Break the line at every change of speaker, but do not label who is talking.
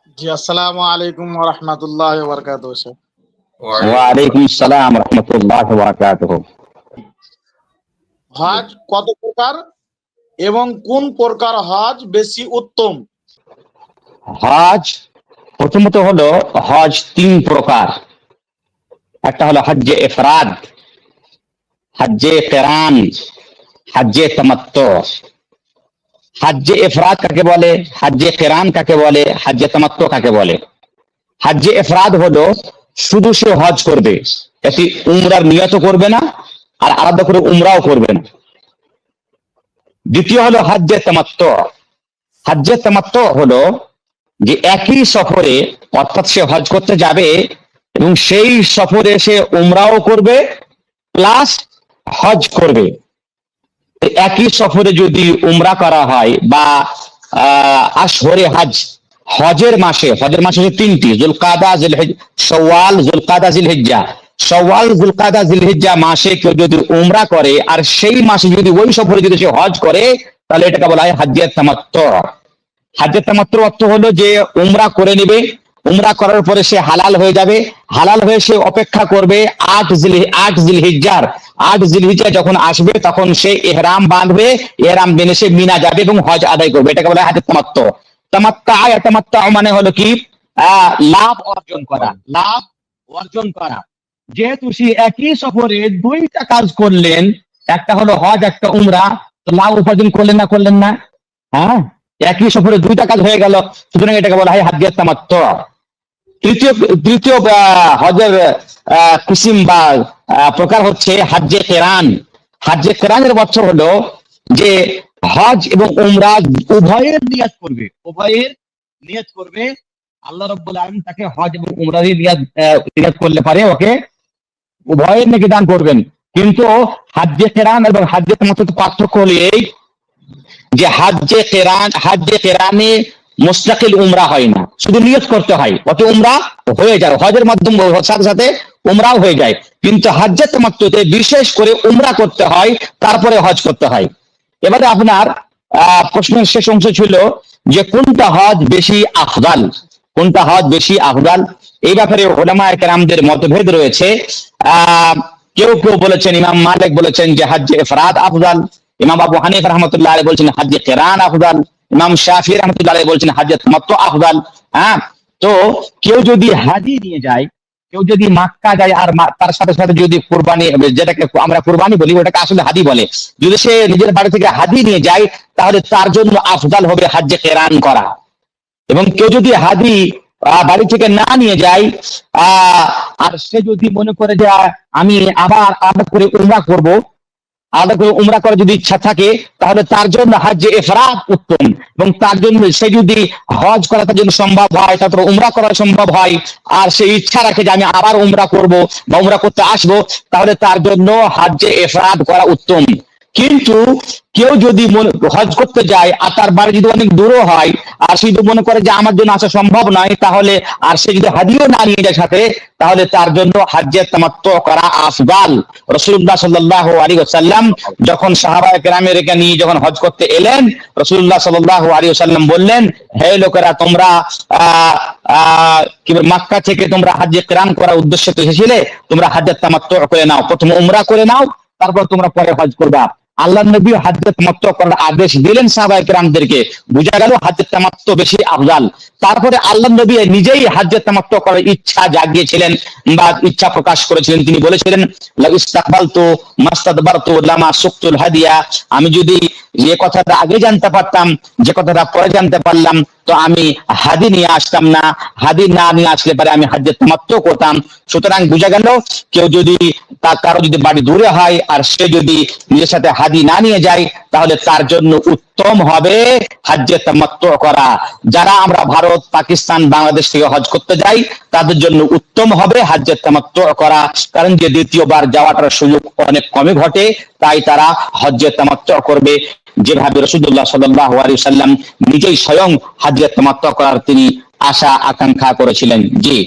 জি, আসসালামু আলাইকুম ওয়া রাহমাতুল্লাহি ওয়া বারাকাতুহু স্যার।
ওয়ালাইকুম আসসালাম রহমতুল্লাহ বারাকাতুহ।
হজ কত প্রকার এবং কোন প্রকার হজ বেশি উত্তম?
হজ প্রথমত হলো হজ তিন প্রকার। একটা হলো হজ্জে ইফরাদ, হজ্জে কিরান, হজ্জে তামাত্তু। হজ্জে ইফরাদ কাকে বলে, হজ্জে কিরান কাকে বলে, হজ্জে তামাত্তু কাকে বলে? হজ্জে ইফরাদ হলো শুধু সে হজ করবে, এটি উমরার নিয়ত করবে না আর আলাদা করে উমরাও করবে না। দ্বিতীয় হলো হজ্জে তামাত্তু। হজ্জে তামাত্তু হলো যে একই সফরে, অর্থাৎ সে হজ করতে যাবে এবং সেই সফরে সে উমরাও করবে প্লাস হজ করবে। একই সফরে যদি উমরা করা হয় বা আশহরে হজ, হজের মাসে হচ্ছে তিনটি, যুলকাদা, শাওয়াল, যুলকাদা, জিলহিজ্জা। শাওয়াল, যুলকাদা, জিলহিজ্জা মাসে কেউ যদি উমরা করে আর সেই মাসে যদি ওই সফরে যদি সে হজ করে, তাহলে এটাকে বলা হয় হজ্জে তামাত্তু। হজ্জে তামাত্তুর অর্থ হলো যে উমরা করে নেবে, উমরা করার পরে সে হালাল হয়ে যাবে, হালাল হয়ে সে অপেক্ষা করবে 8 জিলহিজ্জা যখন আসবে তখন সে ইহরাম বাঁধবে, ইহরাম বেঁধে সে মিনা যাবে এবং হজ আদায় করবে। এটাকে বলা হয় হজ্জে তামাত্তু। তামাত্তু মানে হলো কি লাভ অর্জন করা, লাভ অর্জন করা। যেহেতু সে একই সফরে দুইটা কাজ করলেন, একটা হলো হজ, একটা উমরা, তো লাভ উপার্জন করলেন না? হ্যাঁ, একই সফরে দুইটা কাজ হয়ে গেল, সুতরাং এটাকে বলা হয় হজ্জে তামাত্তু। তৃতীয় তৃতীয় হজের কিসিম বা প্রকার হচ্ছে হজ্জে কিরান। হজ্জে কিরানের অর্থ হলো যে হজ এবং উমরা উভয়ের নিয়ত করবে। আল্লাহ রাব্বুল আলামিন তাকে হজ এবং উমরার নিয়ত করলে পারে ওকে উভয়ের নেকি দান করবেন। কিন্তু হজ্জে কিরান এবং হজ্জে তামাত্তুর পার্থক্য হলো এই যে হজ্জে কেরানে মুস্তাকিল উমরা হয় না, শুধু নিয়ত করতে হয়, অত উমরা হয়ে যায়, হজের মাধ্যমে সাথে সাথে উমরাও হয়ে যায়। কিন্তু হজ্জে তামাত্তুতে বিশেষ করে উমরা করতে হয়, তারপরে হজ করতে হয়। এবারে আপনার প্রশ্নের শেষ অংশ ছিল যে কোনটা হজ বেশি আফদাল, কোনটা হজ বেশি আফদাল। এই ব্যাপারে উলামায়ে কেরামদের মতভেদ রয়েছে। কেউ কেউ বলেছেন, ইমাম মালিক বলেছেন যে হজ্জে ইফরাদ আফদাল, ইমাম আবু হানিফা রাহমাতুল্লাহ আলাইহি বলছেন হজ্জে কিরান আফদাল, ইমাম শাফিঈ রাহমাতুল্লাহ আলাইহি বলছেন হজ্জে তামাত্তু আফদাল। হ্যাঁ, তো কেউ যদি হাজি নিয়ে যায়, কেউ যদি মক্কা যায় আর তার সাথে সাথে যদি কুরবানি, যেটাকে আমরা কুরবানি বলি ওটাকে আসলে হাদি বলে, যদি সে নিজের বাড়ি থেকে হাদি নিয়ে যায় তাহলে তার জন্য আফদাল হবে হজ্জে কিরান করা। এবং কেউ যদি হাদি বাড়ি থেকে না নিয়ে যায় আর সে যদি মনে করে যে আমি আবার আলাদা করে উমরা করব, আলাদা করে উমরা করার যদি ইচ্ছা থাকে, তাহলে তার জন্য হজ্জে ইফরাদ উত্তম। এবং তার জন্য সে যদি হজ করা তার জন্য সম্ভব হয়, তারপর উমরা করা সম্ভব হয়, আর সে ইচ্ছা রাখে যে আমি আবার উমরা করব বা উমরা করতে আসবো, তাহলে তার জন্য হজ্জে ইফরাদ করা উত্তম। কিন্তু কেউ যদি হজ করতে যায় আর তার বাড়ি যদি অনেক দূরও হয় আর সে যদি মনে করে যে আমার জন্য আসা সম্ভব নয়, তাহলে আর সে যদি হাদিও না নিয়ে যায় সাথে, তাহলে তার জন্য হজ্জে তামাত্তু করা আফদাল। রাসূলুল্লাহ সাল্লাল্লাহু আলাইহি ওয়াসাল্লাম যখন সাহাবায়ে কেরামকে নিয়ে যখন হজ করতে এলেন, রাসূলুল্লাহ সাল্লাল্লাহু আলাইহি ওয়াসাল্লাম বললেন, হে লোকেরা, তোমরা মক্কা থেকে তোমরা হজ্জে কিরান করার উদ্দেশ্যে এসেছিলে, তোমরা হজ্জে তামাত্তু করে নাও, প্রথমে উমরা করে নাও, তারপর তোমরা পরে হজ করবা। আল্লাহ নবী হজ্জে তামাত্তু করার আদেশ দিলেন সাহাবায়ে কেরামদেরকে, বোঝা গেল হজ্জে তামাত্তু বেশি আফদাল। তারপরে আল্লাহ নবী নিজেই হজ্জে তামাত্তু করার ইচ্ছা জাগিয়েছিলেন বা ইচ্ছা প্রকাশ করেছিলেন। তিনি বলেছিলেন, লা ইস্তাকবালতু মাস্তাদবারতু লামা সুকতুল হাদিয়া, আমি যদি যে কথাটা আগে জানতে পারতাম, যে কথাটা পরে জানতে পারলাম, তো আমি হাদি নিয়ে আসতাম না, হাদি না নিয়ে আসলে পরে আমি হজ্জে তামাত্তু করতাম। সুতরাং বোঝা গেল কেউ যদি কারো যদি বাড়ি দূরে হয় আর সে যদি নিজের সাথে হাদি না নিয়ে যায়, তাহলে তার জন্য উত্তম হবে হজ্জে তামাত্তু করা। যারা আমরা ভারত, পাকিস্তান, বাংলাদেশ থেকে হজ করতে যাই, তাদের জন্য উত্তম হবে হজ্জে তামাত্তু করা, কারণ যে দ্বিতীয়বার যাওয়াটার সুযোগ অনেক কমই ঘটে, তাই তারা হজ্জে তামাত্তু করবে, যেভাবে রাসূলুল্লাহ সাল্লাল্লাহু আলাইহি ওয়াসাল্লাম নিজেই স্বয়ং হজ্জে তামাত্তু করার তিনি আশা আকাঙ্ক্ষা করেছিলেন। জি।